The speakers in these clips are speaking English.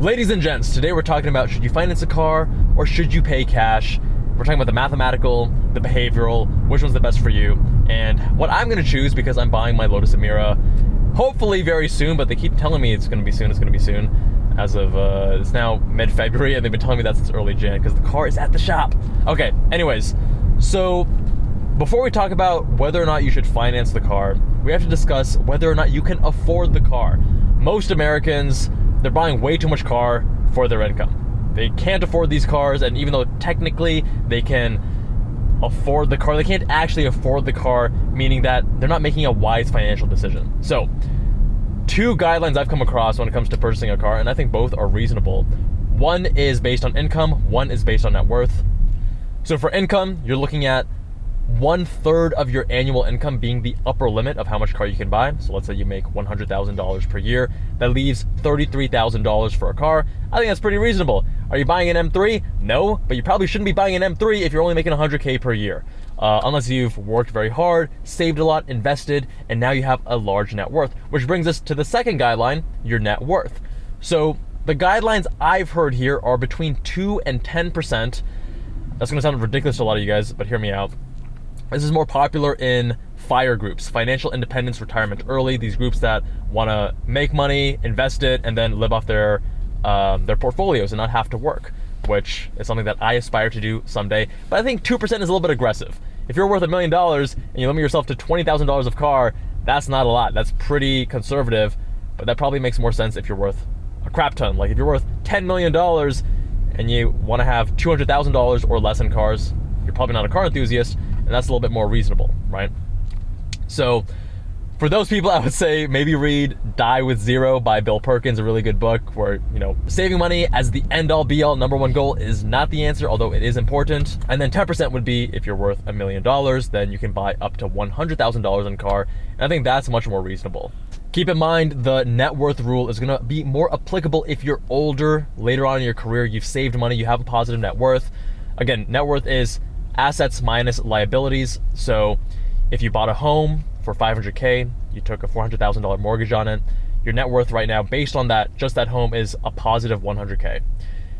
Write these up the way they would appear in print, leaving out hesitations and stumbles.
Ladies and gents, today we're talking about should you finance a car or should you pay cash? We're talking about the mathematical, the behavioral, which one's the best for you, and what I'm going to choose because I'm buying my Lotus Emira hopefully very soon, but they keep telling me it's going to be soon, as of, it's now mid-February, and they've been telling me that since early Jan because the car is at the shop. Okay, anyways, so before we talk about whether or not you should finance the car, we have to discuss whether or not you can afford the car. Most Americans, they're buying way too much car for their income. They can't afford these cars, and even though technically they can afford the car, they can't actually afford the car, meaning that they're not making a wise financial decision. So, two guidelines I've come across when it comes to purchasing a car, and I think both are reasonable. One is based on income, one is based on net worth. So for income, you're looking at 1/3 of your annual income being the upper limit of how much car you can buy. So let's say you make $100,000 per year. That leaves $33,000 for a car. I think that's pretty reasonable. Are you buying an M3? No, but you probably shouldn't be buying an M3 if you're only making $100K per year. Unless you've worked very hard, saved a lot, invested, and now you have a large net worth. Which brings us to the second guideline, your net worth. So the guidelines I've heard here are between 2 and 10%. That's gonna sound ridiculous to a lot of you guys, but hear me out. This is more popular in FIRE groups, financial independence, retirement early. These groups that want to make money, invest it, and then live off their portfolios and not have to work, which is something that I aspire to do someday. But I think 2% is a little bit aggressive. If you're worth $1 million and you limit yourself to $20,000 of car, that's not a lot. That's pretty conservative, but that probably makes more sense if you're worth a crap ton. Like if you're worth $10 million and you want to have $200,000 or less in cars, you're probably not a car enthusiast, and that's a little bit more reasonable, right? So for those people, I would say maybe read Die with Zero by Bill Perkins, a really good book where, you know, saving money as the end-all be-all number one goal is not the answer, although it is important. And then 10% would be if you're worth $1 million, then you can buy up to $100,000 in a car, and I think that's much more reasonable. Keep in mind, the net worth rule is gonna be more applicable if you're older, later on in your career, you've saved money, you have a positive net worth. Again, net worth is assets minus liabilities. So if you bought a home for $500K, you took a $400,000 mortgage on it, your net worth right now based on that, just that home, is a positive $100K.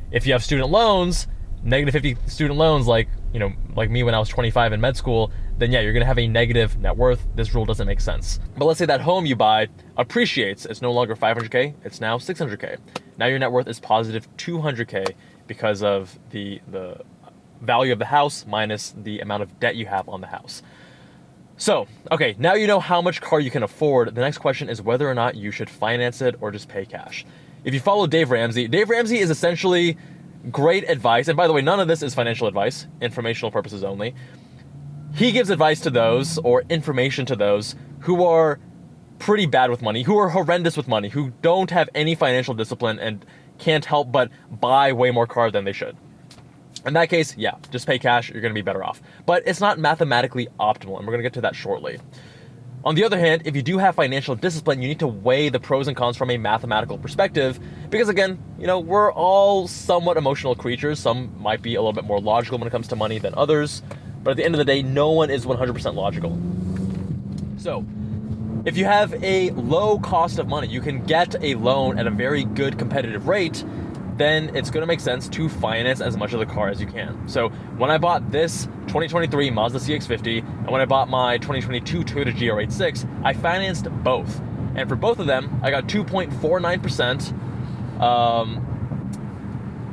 If you have student loans, negative 50 student loans, like me when I was 25 in med school, then yeah, you're gonna have a negative net worth. This rule doesn't make sense. But let's say that home you buy appreciates. It's no longer $500K, it's now $600K. Now your net worth is positive $200K because of the value of the house minus the amount of debt you have on the house. So, okay, now you know how much car you can afford. The next question is whether or not you should finance it or just pay cash. If you follow Dave Ramsey is essentially great advice. And by the way, none of this is financial advice, informational purposes only. He gives advice to those, or information to those, who are pretty bad with money, who are horrendous with money, who don't have any financial discipline and can't help but buy way more car than they should. In that case, yeah, just pay cash, you're gonna be better off. But it's not mathematically optimal, and we're gonna get to that shortly. On the other hand, if you do have financial discipline, you need to weigh the pros and cons from a mathematical perspective, because again, we're all somewhat emotional creatures. Some might be a little bit more logical when it comes to money than others, but at the end of the day, no one is 100% logical. So, if you have a low cost of money, you can get a loan at a very good competitive rate, then it's gonna make sense to finance as much of the car as you can. So when I bought this 2023 Mazda CX-50 and when I bought my 2022 Toyota GR86, I financed both. And for both of them, I got 2.49% on,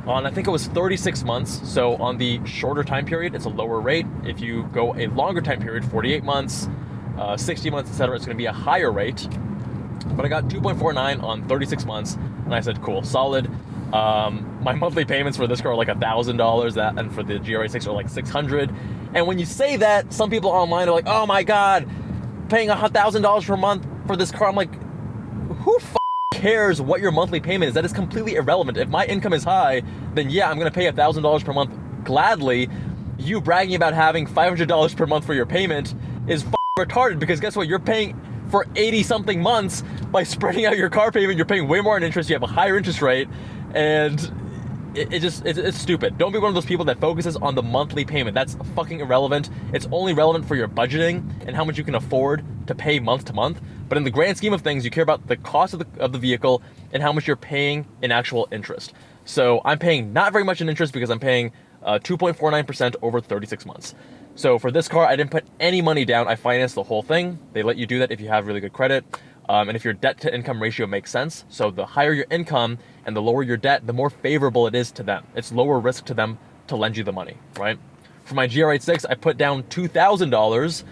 I think it was 36 months. So on the shorter time period, it's a lower rate. If you go a longer time period, 48 months, 60 months, etc., it's gonna be a higher rate. But I got 2.49 on 36 months, and I said, cool, solid. My monthly payments for this car are like $1,000, and for the GR86 are like $600. And when you say that, some people online are like, oh my God, paying $1,000 per month for this car. I'm like, who cares what your monthly payment is? That is completely irrelevant. If my income is high, then yeah, I'm gonna pay $1,000 per month gladly. You bragging about having $500 per month for your payment is retarded, because guess what? You're paying for 80 something months. By spreading out your car payment, you're paying way more in interest, you have a higher interest rate, and it's stupid. Don't be one of those people that focuses on the monthly payment. That's fucking irrelevant. It's only relevant for your budgeting and how much you can afford to pay month to month. But in the grand scheme of things, you care about the cost of the vehicle and how much you're paying in actual interest. So I'm paying not very much in interest because I'm paying 2.49% over 36 months. So for this car, I didn't put any money down. I financed the whole thing. They let you do that if you have really good credit. And if your debt to income ratio makes sense. So the higher your income and the lower your debt, the more favorable it is to them. It's lower risk to them to lend you the money, right? For my GR86, I put down $2,000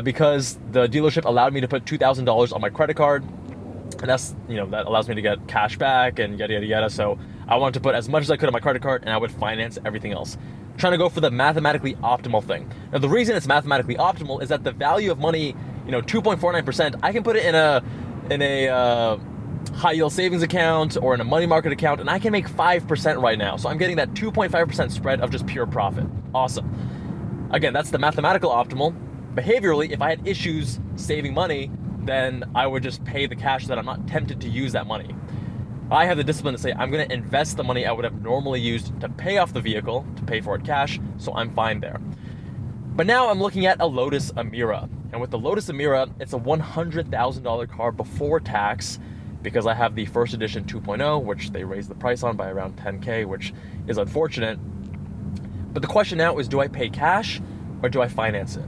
because the dealership allowed me to put $2,000 on my credit card. And that's, that allows me to get cash back and yada, yada, yada. So I wanted to put as much as I could on my credit card and I would finance everything else. Trying to go for the mathematically optimal thing. Now, the reason it's mathematically optimal is that the value of money, 2.49%, I can put it in a high yield savings account or in a money market account, and I can make 5% right now. So I'm getting that 2.5% spread of just pure profit. Awesome. Again, that's the mathematical optimal. Behaviorally, if I had issues saving money, then I would just pay the cash so that I'm not tempted to use that money. I have the discipline to say I'm going to invest the money I would have normally used to pay off the vehicle, to pay for it cash, so I'm fine there. But now I'm looking at a Lotus Emira. And with the Lotus Emira, it's a $100,000 car before tax because I have the first edition 2.0, which they raised the price on by around 10K, which is unfortunate. But the question now is, do I pay cash or do I finance it?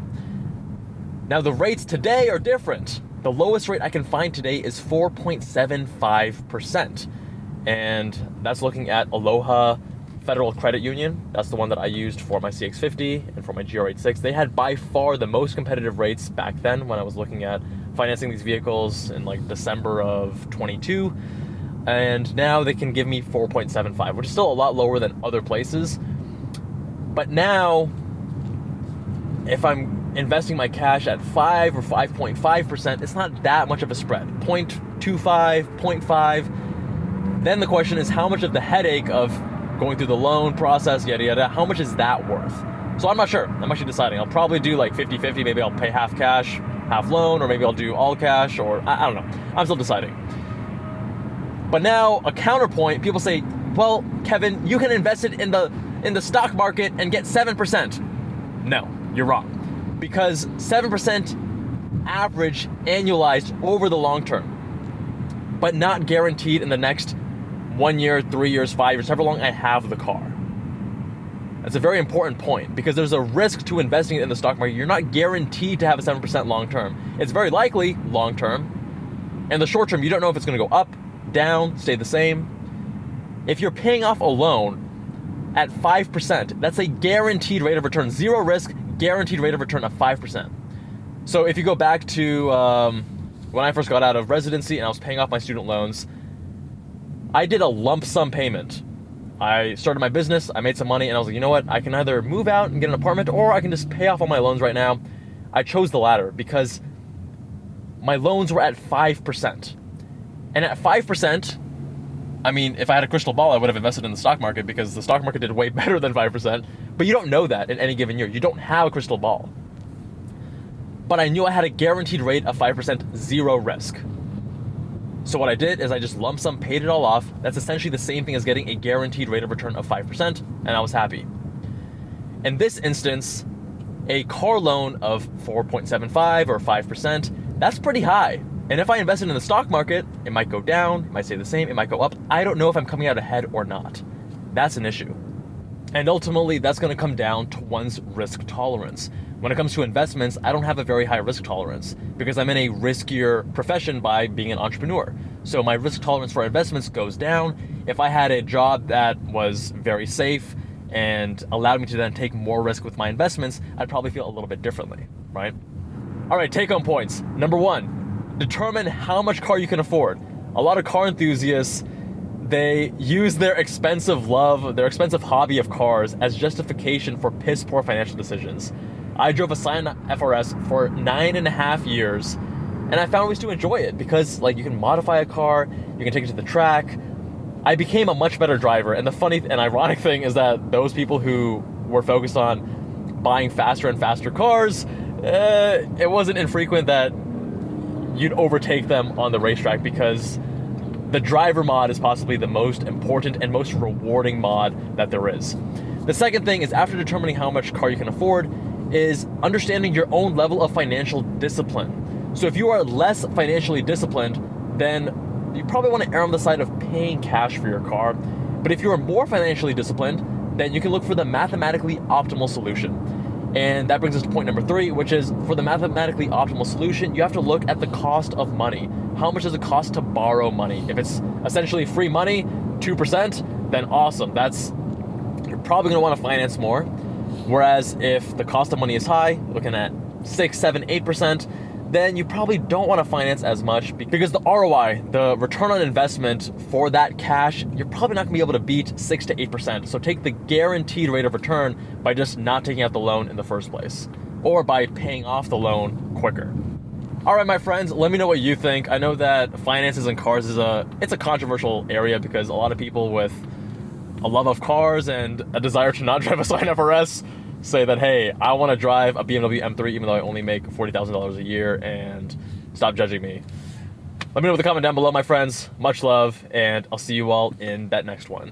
Now the rates today are different. The lowest rate I can find today is 4.75%. And that's looking at Aloha Federal Credit Union. That's the one that I used for my CX-50 and for my GR86. They had by far the most competitive rates back then when I was looking at financing these vehicles in like December of 22. And now they can give me 4.75, which is still a lot lower than other places. But now, if I'm investing my cash at 5 or 5.5%, it's not that much of a spread. 0.25, 0.5. Then the question is, how much of the headache of going through the loan process, yada, yada, how much is that worth? So I'm not sure. I'm actually deciding. I'll probably do like 50-50. Maybe I'll pay half cash, half loan, or maybe I'll do all cash, or I don't know. I'm still deciding. But now a counterpoint, people say, well, Kevin, you can invest it in the stock market and get 7%. No, you're wrong. Because 7% average annualized over the long term, but not guaranteed in the next 1 year, 3 years, 5 years, however long I have the car. That's a very important point because there's a risk to investing in the stock market. You're not guaranteed to have a 7% long term. It's very likely long term. And the short term, you don't know if it's going to go up, down, stay the same. If you're paying off a loan at 5%, that's a guaranteed rate of return, zero risk, guaranteed rate of return of 5%. So if you go back to when I first got out of residency and I was paying off my student loans, I did a lump sum payment. I started my business, I made some money, and I was like, you know what? I can either move out and get an apartment, or I can just pay off all my loans right now. I chose the latter because my loans were at 5%. And at 5%, I mean, if I had a crystal ball, I would have invested in the stock market because the stock market did way better than 5%. But you don't know that in any given year. You don't have a crystal ball. But I knew I had a guaranteed rate of 5%, zero risk. So what I did is I just lump sum paid it all off. That's essentially the same thing as getting a guaranteed rate of return of 5%, and I was happy. In this instance, a car loan of 4.75 or 5%, that's pretty high. And if I invested in the stock market, it might go down, it might stay the same, it might go up. I don't know if I'm coming out ahead or not. That's an issue. And ultimately, that's going to come down to one's risk tolerance. When it comes to investments, I don't have a very high risk tolerance because I'm in a riskier profession by being an entrepreneur. So my risk tolerance for investments goes down. If I had a job that was very safe and allowed me to then take more risk with my investments, I'd probably feel a little bit differently, right? All right, take home points. Number one, determine how much car you can afford. A lot of car enthusiasts, they use their expensive love, their expensive hobby of cars as justification for piss poor financial decisions. I drove a Scion FRS for 9.5 years, and I found ways to enjoy it because, like, you can modify a car, you can take it to the track. I became a much better driver, and the funny and ironic thing is that those people who were focused on buying faster and faster cars, it wasn't infrequent that you'd overtake them on the racetrack because the driver mod is possibly the most important and most rewarding mod that there is. The second thing is, after determining how much car you can afford, is understanding your own level of financial discipline. So if you are less financially disciplined, then you probably want to err on the side of paying cash for your car. But if you are more financially disciplined, then you can look for the mathematically optimal solution. And that brings us to point number 3, which is for the mathematically optimal solution, you have to look at the cost of money. How much does it cost to borrow money? If it's essentially free money, 2%, then awesome. You're probably gonna wanna finance more. Whereas if the cost of money is high, looking at 6, 7, 8%, then you probably don't want to finance as much because the ROI, the return on investment for that cash, you're probably not going to be able to beat 6 to 8%. So take the guaranteed rate of return by just not taking out the loan in the first place, or by paying off the loan quicker. All right, my friends, let me know what you think. I know that finances and cars it's a controversial area because a lot of people with a love of cars and a desire to not drive a Scion FRS say that, hey, I want to drive a BMW M3 even though I only make $40,000 a year, and stop judging me. Let me know in the comment down below, my friends. Much love, and I'll see you all in that next one.